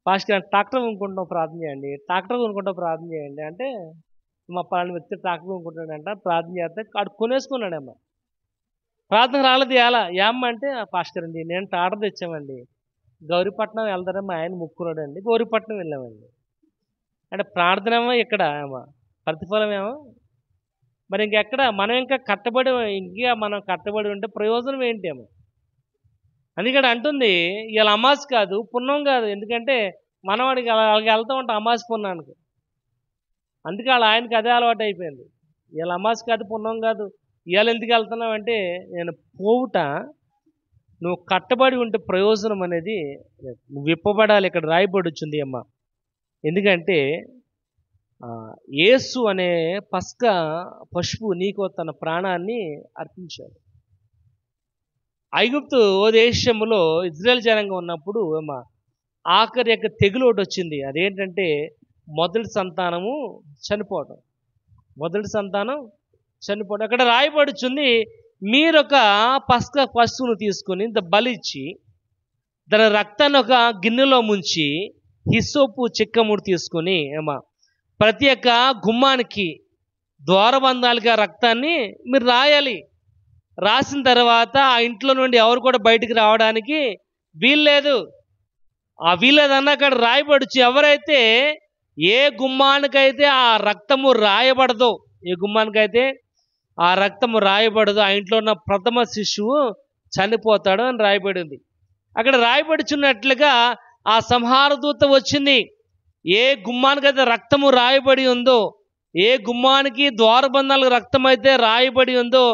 పాస్టర్ ట్రాక్టర్ కొనుక్కుంటాం ప్రార్థన చేయండి, ట్రాక్టర్ కొనుక్కుంటాం ప్రార్థన చేయండి అంటే, మా పలానా వ్యక్తి ట్రాక్టర్ కొనుక్కుంటాడంట, ప్రార్థన చేస్తే అడు కొనేసుకున్నాడమ్మా. ప్రార్థన రాలేదు. ఎలా ఏమ్మ అంటే, పాస్టర్ అండి నేను ట్రాక్టర్ తెచ్చామండి, గౌరీపట్నం వెళ్తారమ్మా, ఆయన ముక్కున్నాడు అండి, గౌరీపట్నం వెళ్ళామండి అంటే, ప్రార్థన ఏమో ఇక్కడ ఏమో, ప్రతిఫలం ఏమో మరి ఇంకెక్కడ. మనం ఇంకా కట్టబడి ఉంటే ప్రయోజనం ఏంటి ఏమో. అందుకని అంటుంది, ఇలా అమావాస్య కాదు, పుణ్యం కాదు. ఎందుకంటే మనవాడికి అలాగే వెళ్తూ ఉంటాం అమావాస్య పుణ్యానికి. అందుకే ఆయనకి అదే అలవాటు అయిపోయింది. ఇలా అమావాస్య కాదు, పుణ్యం కాదు, ఇవాళ ఎందుకు వెళ్తున్నావు అంటే, నేను పోవుట, నువ్వు కట్టబడి ఉంటే ప్రయోజనం అనేది నువ్వు విప్పబడాలి. ఇక్కడ రాయబడి వచ్చింది అమ్మ. ఎందుకంటే యేసు అనే పస్కా పశువు నీకు తన ప్రాణాన్ని అర్పించాడు. ఐగుప్తు దేశంలో ఇజ్రాయెల్ జనంగా ఉన్నప్పుడు ఆఖరి యొక్క తెగులు ఒకటి వచ్చింది. అదేంటంటే మొదటి సంతానం చనిపోవడం. అక్కడ రాయబడుచుంది, మీరొక పస్కా పశువును తీసుకొని బలిచ్చి దాని రక్తాన్ని ఒక గిన్నెలో ముంచి హిస్సోపు చిక్కముడు తీసుకొని ప్రతి ఒక్క గుమ్మానికి ద్వారబంధాలుగా రక్తాన్ని మీరు రాయాలి. రాసిన తర్వాత ఆ ఇంట్లో నుండి ఎవరు కూడా బయటికి రావడానికి వీల్లేదు. ఆ వీల్లేదన్న అక్కడ రాయబడుచు, ఎవరైతే ఏ గుమ్మానికైతే ఆ రక్తము రాయబడదో, ఆ ఇంట్లో ఉన్న ప్రథమ శిశువు చనిపోతాడు అని రాయబడింది. అక్కడ రాయబడుచున్నట్లుగా ఆ సంహార దూత వచ్చింది. ఏ గుమ్మానికైతే రక్తము రాయబడి ఉందో, ఏ గుమ్మానికి ద్వారబంధాలకు రక్తం అయితే రాయబడి ఉందో,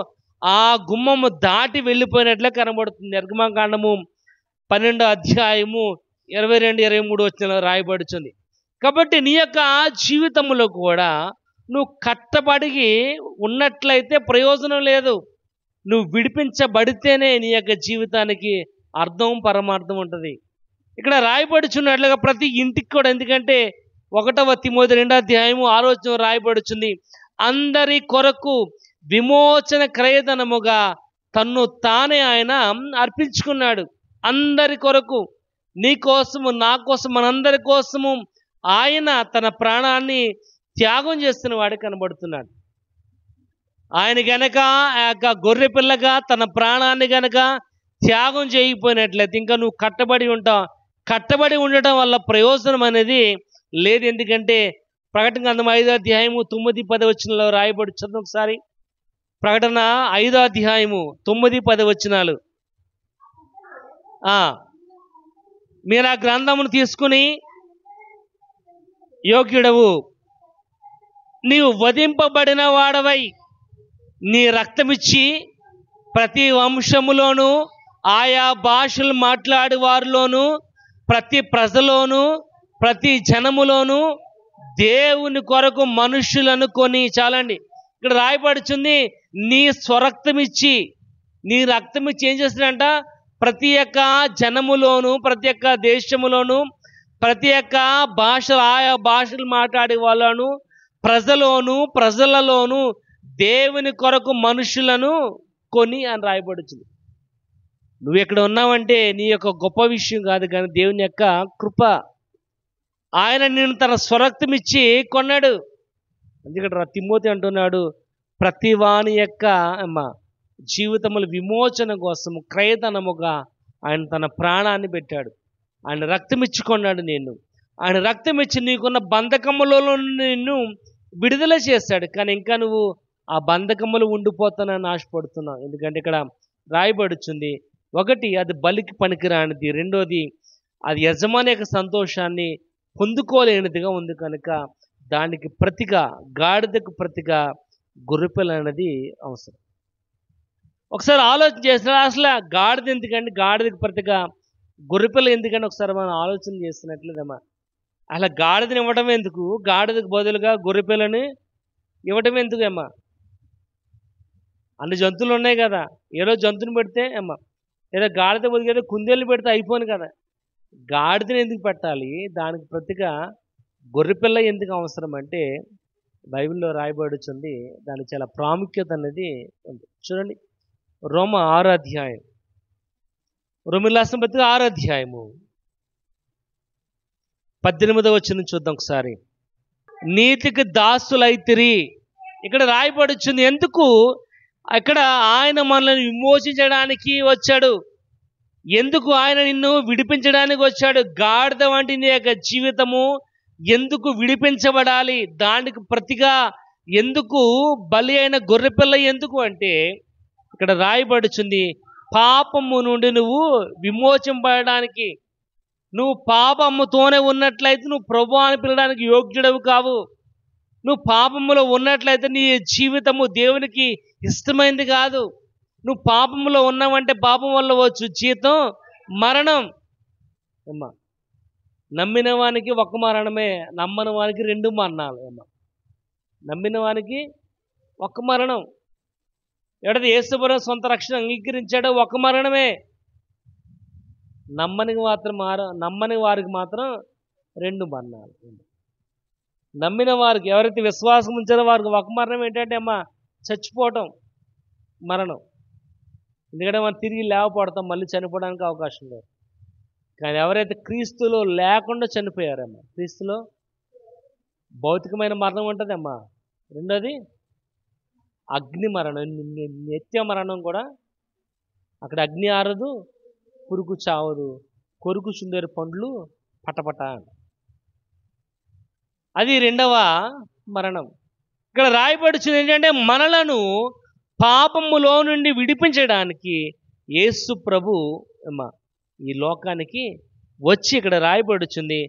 ఆ గుమ్మము దాటి వెళ్ళిపోయినట్లే కనబడుతుంది. నిర్గమకాండము 12:22-23 రాయబడుతుంది. కాబట్టి నీ యొక్క జీవితంలో కూడా నువ్వు కట్టబడి ఉన్నట్లయితే ప్రయోజనం లేదు. నువ్వు విడిపించబడితేనే నీ యొక్క జీవితానికి అర్థం పరమార్థం ఉంటుంది. ఇక్కడ రాయబడుచున్నట్లుగా ప్రతి ఇంటికి కూడా, ఎందుకంటే 1 తిమోతి 2:6 రాయబడుచుంది, అందరి కొరకు విమోచన క్రయధనముగా తన్ను తానే ఆయన అర్పించుకున్నాడు. అందరి కొరకు, నీ కోసము, నా కోసం, మనందరి కోసము ఆయన తన ప్రాణాన్ని త్యాగం చేస్తున్న వాడు కనబడుతున్నాడు. ఆయన గనక ఆ యొక్క గొర్రె పిల్లగా తన ప్రాణాన్ని గనక త్యాగం చేయకపోయినట్లయితే ఇంకా నువ్వు కట్టబడి ఉంటావు. కట్టబడి ఉండటం వల్ల ప్రయోజనం అనేది లేదు. ఎందుకంటే ప్రకటన గ్రంథం 5వ అధ్యాయము 9, 10 వచనాల్లో రాయబడి చదువు ఒకసారి. ప్రకటన 5వ అధ్యాయము 9, 10 వచనాలు. మీరు ఆ గ్రంథమును తీసుకుని, యోగ్యుడవు, నీవు వధింపబడిన వాడవై నీ రక్తమిచ్చి ప్రతి వంశములోను, ఆయా భాషలు మాట్లాడే వారిలోను, ప్రతి ప్రజలోను, ప్రతి జనములోను దేవుని కొరకు మనుషులను కొని, చాలండి, ఇక్కడ రాయబడుచుంది, నీ స్వరక్తమిచ్చి, నీ రక్తమిచ్చి ఏం చేస్తున్నాడంట? ప్రతి ఒక్క జనములోను, ప్రతి ఒక్క దేశములోను, ప్రతి ఒక్క భాషలు, ఆయా భాషలు మాట్లాడే వాళ్ళను, ప్రజలలోను దేవుని కొరకు మనుషులను కొని అని రాయబడుచుంది. నువ్వు ఇక్కడ ఉన్నావంటే నీ యొక్క గొప్ప విషయం కాదు, కానీ దేవుని యొక్క కృప. ఆయన నిన్ను తన స్వరక్తమిచ్చి కొన్నాడు. అందుకని తిమోతి అంటున్నాడు, ప్రతి వాని యొక్క జీవితముల విమోచన కోసం క్రయధనముగా ఆయన తన ప్రాణాన్ని పెట్టాడు. ఆయన రక్తమిచ్చి కొన్నాడు నిన్ను. ఆయన రక్తమిచ్చి నీకున్న బంధకములలో నిన్ను విడుదల చేశాడు. కానీ ఇంకా నువ్వు ఆ బంధకములు ఉండిపోతానని ఆశపడుతున్నావు. ఎందుకంటే ఇక్కడ రాయబడుచుంది, ఒకటి, అది బలికి పనికిరానిది. రెండోది, అది యజమాని యొక్క సంతోషాన్ని పొందుకోలేనిదిగా ఉంది. కనుక దానికి ప్రతిగా, గాడిదకు ప్రతిగా గొర్రెపిల్ల అనేది అవసరం. ఒకసారి ఆలోచన చేసిన, అసలు గాడిద ఎందుకండి, గాడిదకి ప్రతిగా గొర్రెపిల్ల ఎందుకంటే ఒకసారి మనం ఆలోచన చేస్తున్నట్లేదమ్మా. అలా గాడిదని ఇవ్వడం ఎందుకు, గాడిదకు బదులుగా గొర్రెపిల్లని ఇవ్వటం ఎందుకు అమ్మా? అన్ని జంతువులు ఉన్నాయి కదా, ఏదో జంతువుని పెడితే అమ్మా, ఏదో గాడిద బదులు ఏదో కుందేళ్ళు పెడితే అయిపోను కదా. గాడిదని ఎందుకు పెట్టాలి? దానికి ప్రతిగా గొర్రెపిల్ల ఎందుకు అవసరం అంటే బైబిల్లో రాయబడుచుంది, దానికి చాలా ప్రాముఖ్యత అనేది ఉంది. చూడండి, రోమ 6వ అధ్యాయం, రోమీయులకు రాసిన పత్రిక 6వ అధ్యాయము 18వ వచనం చూద్దాం ఒకసారి. నీతికి దాసులైతిరి, ఇక్కడ రాయబడుచుంది. ఎందుకు? ఇక్కడ ఆయన మనల్ని విమోచించడానికి వచ్చాడు. ఎందుకు ఆయన నిన్ను విడిపించడానికి వచ్చాడు? గాడిద వంటి నీ యొక్క జీవితము ఎందుకు విడిపించబడాలి? దానికి ప్రతిగా ఎందుకు బలి అయిన గొర్రెపిల్ల ఎందుకు అంటే ఇక్కడ రాయబడుచుంది, పాపము నుండి నువ్వు విమోచింపడానికి. నువ్వు పాపముతోనే ఉన్నట్లయితే నువ్వు ప్రభువు అని పిలవడానికి యోగ్యుడవు కావు. నువ్వు పాపములో ఉన్నట్లయితే నీ జీవితము దేవునికి ఇష్టమైంది కాదు. నువ్వు పాపములో ఉన్నావంటే పాపం వల్ల వచ్చు జీతం మరణం. అమ్మా, నమ్మిన వానికి ఒక మరణమే, నమ్మని వానికి 2 మరణాలు. అమ్మా, నమ్మిన వానికి ఒక మరణం. ఎడది యేసుప్రభు సొంత రక్షణ అంగీకరించాడో ఒక మరణమే. నమ్మని వారికి మాత్రం 2 మరణాలు. నమ్మిన వారికి, ఎవరైతే విశ్వాసం ఉంచారో వారికి ఒక మరణం ఏంటంటే అమ్మా, చచ్చిపోవటం, మరణం. ఎందుకంటే మనం తిరిగి లేవపడతాం, మళ్ళీ చనిపోవడానికి అవకాశం లేదు. కానీ ఎవరైతే క్రీస్తులో లేకుండా చనిపోయారమ్మా, క్రీస్తులో భౌతికమైన మరణం ఉంటుందమ్మా. రెండోది అగ్ని మరణం, నిత్య మరణం కూడా. అక్కడ అగ్ని ఆరదు, పురుగు చావదు, కొరుకు చుందేరు పండ్లు పటపట. అది 2వ మరణం. ఇక్కడ రాయబడుచుంది ఏంటంటే మనలను పాపములో నుండి విడిపించడానికి యేసు ప్రభు ఈ లోకానికి వచ్చి, ఇక్కడ రాయబడుచుంది,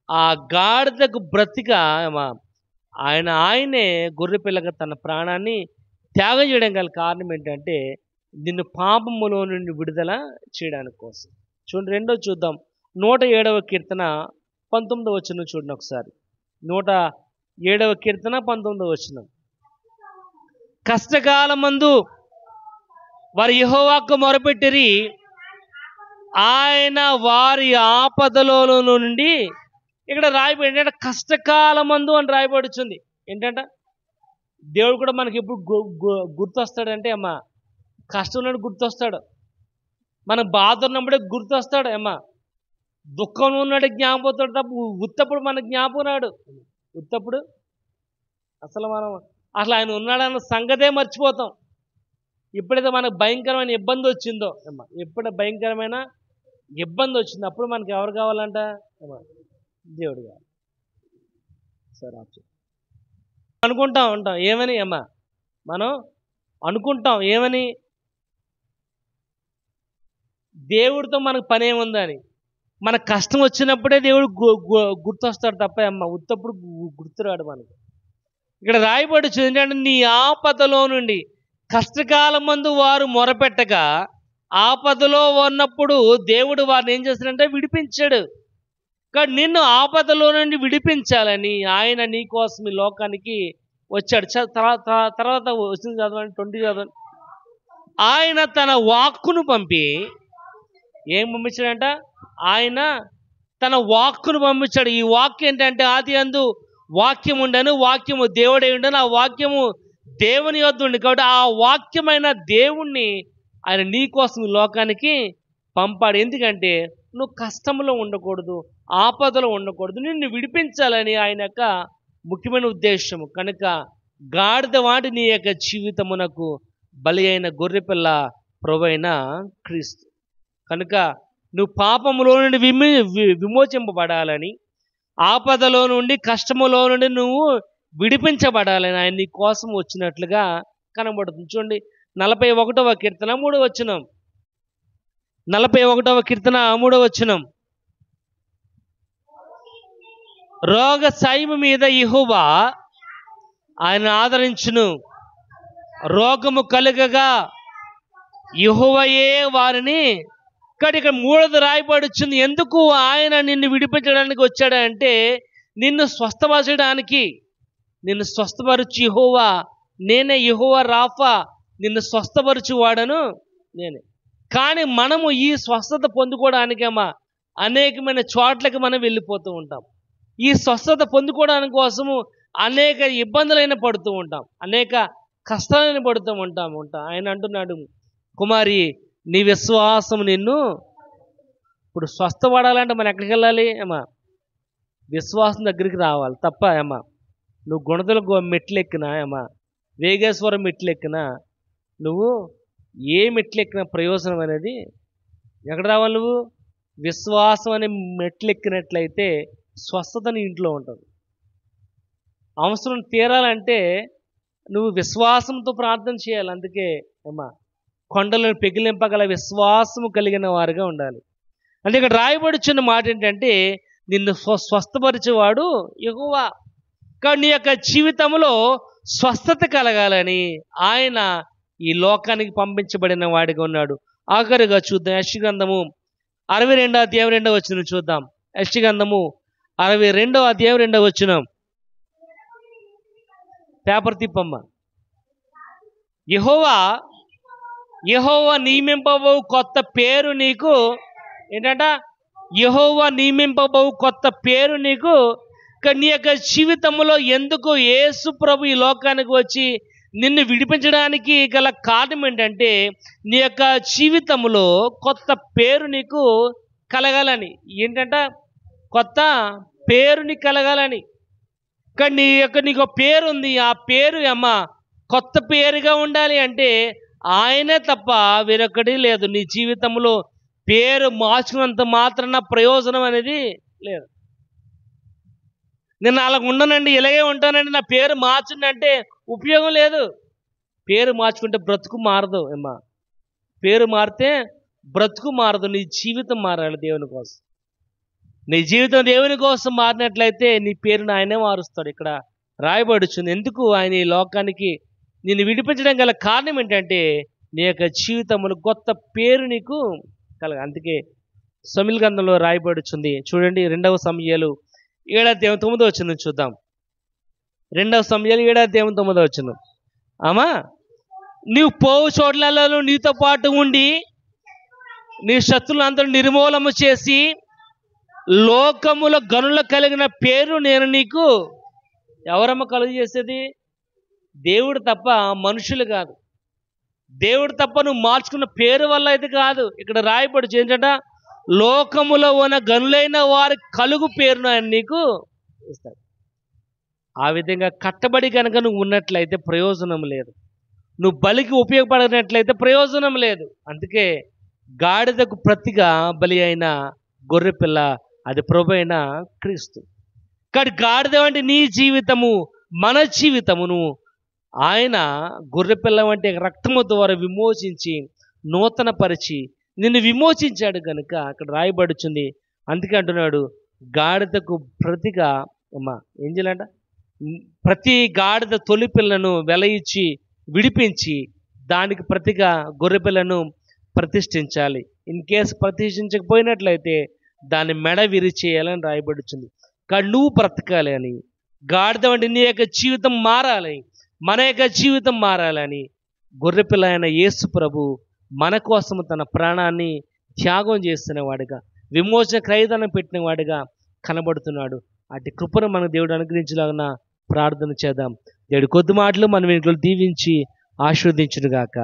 ఆ గాడిదకు బ్రతిగా ఆయనే గొర్రెపిల్లగా తన ప్రాణాన్ని త్యాగం చేయడం గల కారణం ఏంటంటే నిన్ను పాపములో నుండి విడుదల చేయడానికి కోసం. చూడండి, రెండో చూద్దాం. 107వ కీర్తన 19వ వచనం చూడండి ఒకసారి. 107వ కీర్తన 19వ వచనం. కష్టకాలమందు వారు యెహోవాకు మొరపెట్టిరి, ఆయన వారి ఆపదలో నుండి. ఇక్కడ రాయబడి ఏంటంటే కష్టకాలమందు అని రాయబడుచుంది. ఏంటంట దేవుడు కూడా మనకి ఎప్పుడు గుర్తొస్తాడంటే అమ్మా, కష్టం ఉన్నప్పుడు గుర్తొస్తాడు, మన బాధ ఉన్నప్పుడే గుర్తొస్తాడు అమ్మా. దుఃఖంలో ఉన్నాడు జ్ఞాపకం తప్ప ఉత్తప్పుడు మన జ్ఞాపకం రాడు. ఉత్తప్పుడు అసలు ఆయన ఉన్నాడన్న సంగతే మర్చిపోతాం. ఎప్పుడైతే మనకు భయంకరమైన ఇబ్బంది వచ్చిందో అమ్మా, ఎప్పుడు భయంకరమైన ఇబ్బంది వచ్చిందో అప్పుడు మనకి ఎవరు కావాలంట అమ్మా? దేవుడు కావాలి. సరే అనుకుంటా ఉంటాం ఏమని అమ్మా, మనం అనుకుంటాం ఏమని, దేవుడితో మనకు పని ఏముందని. మన కష్టం వచ్చినప్పుడే దేవుడు గుర్తొస్తాడు తప్ప అమ్మ ఉత్తప్పుడు గుర్తురాడు మనకు. ఇక్కడ రాయబడి ఏంటంటే, నీ ఆపదలో నుండి కష్టకాలం మందు వారు మొరపెట్టగా ఆపదలో ఉన్నప్పుడు దేవుడు వారిని ఏం చేస్తాడంటే విడిపించాడు. కానీ నిన్ను ఆపదలో నుండి విడిపించాలని ఆయన నీ కోసం ఈ లోకానికి వచ్చాడు. తర్వాత వచ్చింది చదవండి, 20 చదవండి. ఆయన తన వాక్కును పంపి ఏం పంపించాడంట? ఆయన తన వాక్కును పంపించాడు. ఈ వాక్యం ఏంటంటే, ఆది అందు వాక్యం ఉండను, వాక్యము దేవుడై ఉండను, ఆ వాక్యము దేవుని యొద్ద ఉండి, కాబట్టి ఆ వాక్యమైన దేవుణ్ణి ఆయన నీ కోసం ఈ లోకానికి పంపాడు. ఎందుకంటే నువ్వు కష్టంలో ఉండకూడదు, ఆపదలో ఉండకూడదు, నిన్ను విడిపించాలని ఆయన యొక్క ముఖ్యమైన ఉద్దేశము. కనుక గాడిద వాడి నీ యొక్క జీవితమునకు బలి అయిన గొర్రెపిల్ల ప్రభువైన క్రీస్తు. కనుక నువ్వు పాపములో నుండి విమోచింపబడాలని, ఆపదలో నుండి కష్టములో నుండి నువ్వు విడిపించబడాలని ఆయన నీ కోసం వచ్చినట్లుగా కనబడుతుంది. చూడండి 41వ కీర్తన 3వ వచనం. 41వ కీర్తన 3వ వచనం. రోగ సాయము మీద యెహోవా ఆయన ఆదరించును, రోగము కలుగగా యెహోవాయే వారిని. కానీ ఇక్కడ 3ది రాయబడుచుంది. ఎందుకు ఆయన నిన్ను విడిపించడానికి వచ్చాడంటే, నిన్ను స్వస్థపరచడానికి. నిన్ను స్వస్థపరచు యెహోవా నేనే, యెహోవా రాఫా, నిన్ను స్వస్థపరచువాడను నేనే. కానీ మనము ఈ స్వస్థత పొందుకోవడానికేమో అనేకమైన చోట్లకి మనం వెళ్ళిపోతూ ఉంటాం. ఈ స్వస్థత పొందుకోవడానికి కోసము అనేక ఇబ్బందులైన పడుతూ ఉంటాం, అనేక కష్టాలను పడుతూ ఉంటాం. ఆయన అంటున్నాడు, కుమారి నీ విశ్వాసం నిన్ను. ఇప్పుడు స్వస్థపడాలంటే మనం ఎక్కడికి వెళ్ళాలి అమ్మా? విశ్వాసం దగ్గరికి రావాలి తప్ప అమ్మా నువ్వు గుణదల మెట్లు ఎక్కినా అమ్మా, వేగేశ్వరం మెట్లు ఎక్కినా, నువ్వు ఏ మెట్లు ఎక్కినా ప్రయోజనం అనేది ఎక్కడ రావాలి? నువ్వు విశ్వాసం అనే మెట్లు ఎక్కినట్లయితే స్వస్థత నీ ఇంట్లో ఉంటుంది. అవసరం తీరాలంటే నువ్వు విశ్వాసంతో ప్రార్థన చేయాలి. అందుకే అమ్మా కొండలను పెగిలింపగల విశ్వాసము కలిగిన వారుగా ఉండాలి. అంటే ఇక్కడ రాయబడుచున్న మాట ఏంటంటే, నిన్ను స్వస్థపరిచేవాడు యెహోవా. కానీ నీ యొక్క జీవితంలో స్వస్థత కలగాలని ఆయన ఈ లోకానికి పంపించబడిన వాడిగా ఉన్నాడు. ఆఖరిగా చూద్దాం, యెషయా గ్రంథము 62వ అధ్యాయం 2వ వచనం చూద్దాం. యెషయా గ్రంథము 62వ అధ్యాయం 2వ వచనం. పేపర్ తిప్పమ్మ. యెహోవా నియమింపబోవు కొత్త పేరు నీకు ఏంటంట? యెహోవా నియమింపబోవు కొత్త పేరు నీకు. నీ యొక్క జీవితంలో ఎందుకు యేసు ప్రభు ఈ లోకానికి వచ్చి నిన్ను విడిపించడానికి గల కారణం ఏంటంటే, నీ యొక్క జీవితంలో కొత్త పేరు నీకు కలగాలని. ఏంటంట? కొత్త పేరు నీకు కలగాలని. కానీ నీకు పేరు ఉంది, ఆ పేరు అమ్మ కొత్త పేరుగా ఉండాలి అంటే ఆయనే తప్ప వేరొకటి లేదు. నీ జీవితంలో పేరు మార్చుకున్నంత మాత్రాన ప్రయోజనం అనేది లేదు. నేను అలా ఉండనండి, ఇలాగే ఉంటానండి, నా పేరు మార్చండి అంటే ఉపయోగం లేదు. పేరు మార్చుకుంటే బ్రతుకు మారదు అమ్మా. పేరు మారితే బ్రతుకు మారదు. నీ జీవితం మారాలి దేవుని కోసం. నీ జీవితం దేవుని కోసం మారినట్లయితే నీ పేరుని ఆయనే మారుస్తాడు. ఇక్కడ రాయబడుచుంది. ఎందుకు ఆయన ఈ లోకానికి నిన్ను విడిపించడం గల కారణం ఏంటంటే, నీ యొక్క జీవితంలో కొత్త పేరు నీకు కలగ. అందుకే సమూయేలు గ్రంథంలో రాయబడుచుంది. చూడండి 2వ సమూయేలు 7వ అధ్యాయం 9వ వచనం చూద్దాం. 2వ సమూయేలు 7వ అధ్యాయం 9వ వచనం. అమ్మా నీవు పోవు చోట్లలో నీతో పాటు ఉండి నీ శత్రులందరూ నిర్మూలన చేసి లోకముల గనుల కలిగిన పేరు నేను నీకు. ఎవరమ్మ కలుగు చేసేది? దేవుడు తప్ప మనుషులు కాదు. దేవుడు తప్ప నువ్వు మార్చుకున్న పేరు వల్ల అయితే కాదు. ఇక్కడ రాయబడి ఏంటంట, లోకములో ఉన్న గనులైన వారి కలుగు పేరును ఆయన నీకు ఇస్తాడు. ఆ విధంగా కట్టబడి కనుక నువ్వు ఉన్నట్లయితే ప్రయోజనం లేదు. నువ్వు బలికి ఉపయోగపడినట్లయితే ప్రయోజనం లేదు. అందుకే గాడిదకు ప్రతిగా బలి అయిన గొర్రెపిల్ల అది ప్రభు అయిన క్రీస్తు. కానీ గాడిద వంటి నీ జీవితము, మన జీవితమును ఆయన గొర్రెపిల్ల వంటి రక్తము ద్వారా విమోచించి నూతన పరిచి నిన్ను విమోచించాడు కనుక అక్కడ రాయబడుచుంది. అందుకే అంటున్నాడు, గాడిదకు ప్రతిగా అమ్మా ఏం చేయాలంట, ప్రతి గాడిద తొలి పిల్లను వెల ఇచ్చి విడిపించి దానికి ప్రతిగా గొర్రెపిల్లను ప్రతిష్ఠించాలి. ఇన్ కేసు ప్రతిష్ఠించకపోయినట్లయితే దాన్ని మెడ విరిచేయాలని రాయబడుచుంది. కానీ నువ్వు బ్రతకాలి అని, గాడిద వంటి నీ యొక్క జీవితం మారాలి, మన యొక్క జీవితం మారాలని గొర్రెపిల్ల అయిన యేసు ప్రభు మన కోసం తన ప్రాణాన్ని త్యాగం చేస్తున్న వాడిగా, విమోచన క్రయధనం పెట్టిన వాడిగా కనబడుతున్నాడు. అటు కృపను మన దేవుడు అనుగ్రహించలాగా ప్రార్థన చేద్దాం. దేవుడి కొద్ది మాటలు మనం ఇంట్లో దీవించి ఆశీర్వదించునుగాక.